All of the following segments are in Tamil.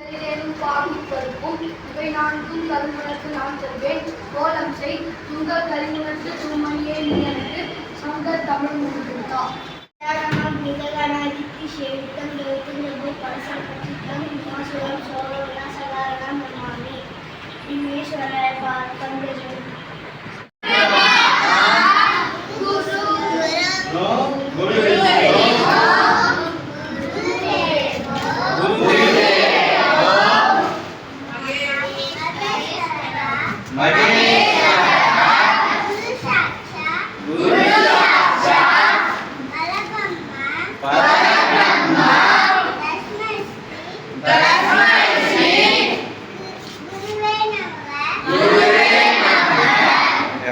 இவை நான்கும் கருமுனக்கு நான் செல்வேன். கோலம் செய் துங்கள் கரிமுனக்கு தூமணியே நீ எனக்கு சங்கர் தமிழ் முழுத்தா. நிகழ்கணாதிக்கு சேவித்தம் எழுத்தும் பரிசல் பற்றித்தம் இமாசுரம் சோழ சகாரணம் நமாமி. இம்மேஸ்வரரை பார்த்தம்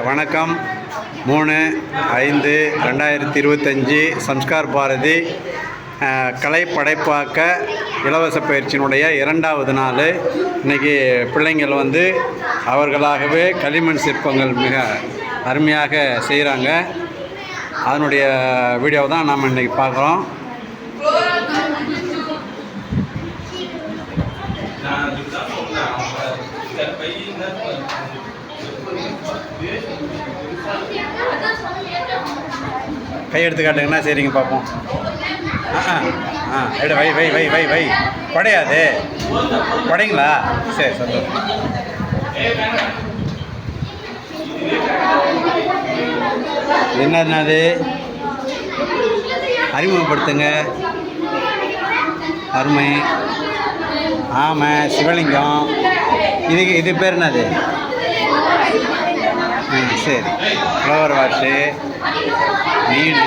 வணக்கம். 3/5/2025 சம்ஸ்கார் பாரதி கலை படைப்பாக்க இலவச பயிற்சியினுடைய 2வது நாள். இன்றைக்கி பிள்ளைங்கள் அவர்களாகவே களிமண் சிற்பங்கள் மிக அருமையாக செய்கிறாங்க. அதனுடைய வீடியோவை தான் நாம் இன்றைக்கி பார்க்குறோம். கை எடுத்து காட்டுங்கன்னா சரிங்க பார்ப்போம். எடு வை வை வை வை வை படையாது படைங்களா? சரி சந்தோஷம். என்னது அறிமுகப்படுத்துங்க. அருமை. ஆமாம், சிவலிங்கம். இது பேர் என்னது? சரி, ஃப்ளவர் வாஷு, மீன்.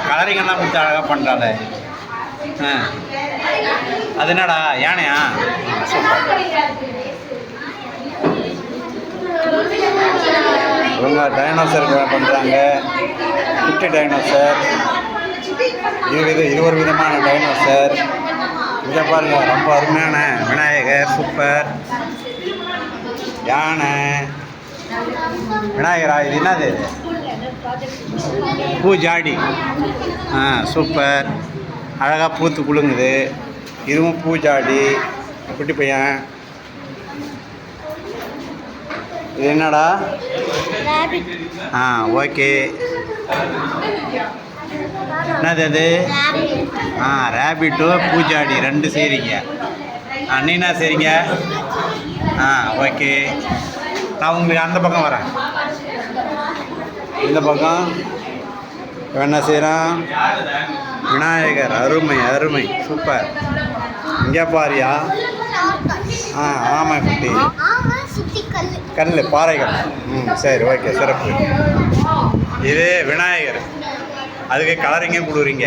கலரிங்கெல்லாம் கொடுத்து அழகாக பண்ணுறாள். அது என்னடா, யானையா? இவங்க டைனோசர் பண்ணுறாங்க. குட்டி டைனோசர். இது ஒரு விதமான டைனோசர். இதை பாருங்க, ரொம்ப அருமையான விநாயகர். சூப்பர். யானை, விநாயகரா? இது என்னது? பூஜாடி. சூப்பர். அழகாக பூத்து குலுங்குது. இதுவும் பூஜாடி. குட்டி பையன். இது என்னடா? ஓகே. என்னது அது? ரேபிட்டு பூஜாடி 2 செய்கிறீங்க. நீ என்ன செய்கிறீங்க? ஓகே. நான் உங்களுக்கு அந்த பக்கம் வரேன். இந்த பக்கம் என்ன செய்கிறான்? விநாயகர். அருமை அருமை. சூப்பர். இங்கே பாரியா? ஆமாம் குட்டி. கல், பாறைகள். சரி, ஓகே, சிறப்பு. இது விநாயகர். அதுக்கு கலரிங்கே கொடுக்குறீங்க.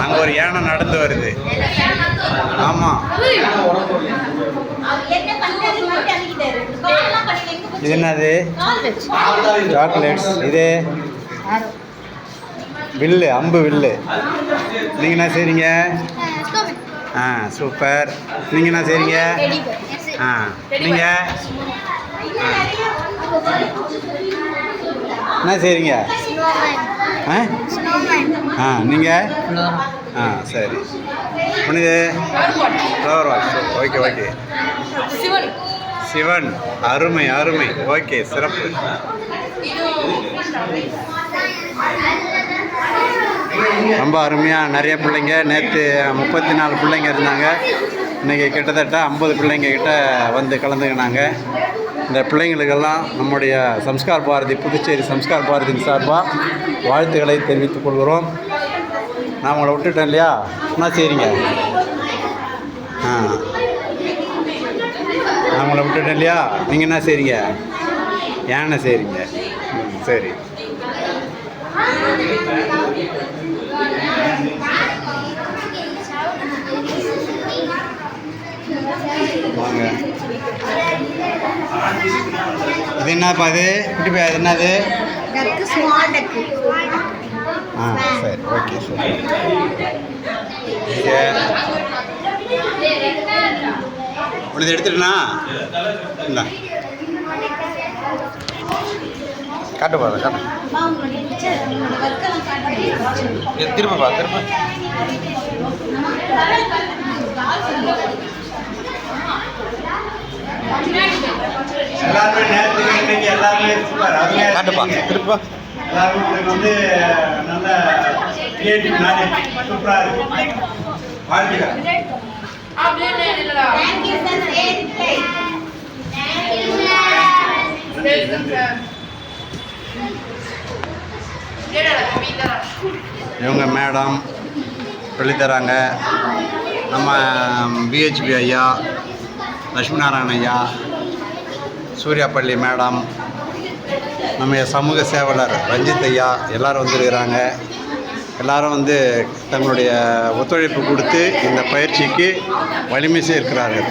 அங்கே ஒரு யானை நடந்து வருது. ஆமாம். இது என்னது? சாக்லேட்ஸ். இது வில்லு, அம்பு வில்லு. நீங்கள் என்ன செய்கிறீங்க? சூப்பர். நீங்கள் என்ன செய்கிறீங்க? நீங்கள் என்ன செய்கிறீங்க? நீங்கள் சரி. புனிது flower wash. Okay okay. Sivan. அருமை அருமை. ஓகே, சிறப்பு. ரொம்ப அருமையாக நிறைய பிள்ளைங்க. நேற்று 34 பிள்ளைங்க இருந்தாங்க. இன்றைக்கி கிட்டத்தட்ட 50 பிள்ளைங்க கிட்ட கலந்துக்கினாங்க. இந்த பிள்ளைங்களுக்கெல்லாம் நம்முடைய சம்ஸ்கார் பாரதி, புதுச்சேரி சம்ஸ்கார் பாரதியின் சார்பாக வாழ்த்துக்களை தெரிவித்துக் கொள்கிறோம். நான் உங்களை விட்டுட்டேன் இல்லையா? என்ன செய்கிறீங்க? நான் உங்களை விட்டுட்டேன் இல்லையா? நீங்கள் என்ன செய்கிறீங்க? ஏன்னா செய்கிறீங்க? சரி. வாங்க. இது என்னப்பா? அது குட்டி பையா, இது என்னது? சரி, ஓகே, சூப்பர். உனது எடுத்துட்டுண்ணா இல்லை காட்டு போகிறத காட்டு. திரும்ப எல்லாருமே நேரத்துக்கு இன்னைக்கு எல்லாருமே சூப்பர் அருமையாக காட்டுப்பா திருப்பா. எல்லாருமே உங்களுக்கு வந்து நல்ல கிரியேட்டிவ் நாலேஜ் சூப்பராக இருக்கு. வாழ்த்துக்கள். இவங்க மேடம் சொல்லித்தராங்க. நம்ம பிஹெச்பி ஐயா, லட்சுமி நாராயண ஐயா, சூர்யாப்பள்ளி மேடம், நம்ம சமூக சேவலர் ரஞ்சித் ஐயா எல்லோரும் வந்துருக்கிறாங்க. எல்லாரும் வந்து தங்களுடைய ஒத்துழைப்பு கொடுத்து இந்த பயிற்சிக்கு வலிமை சேர்க்கிறார்கள்.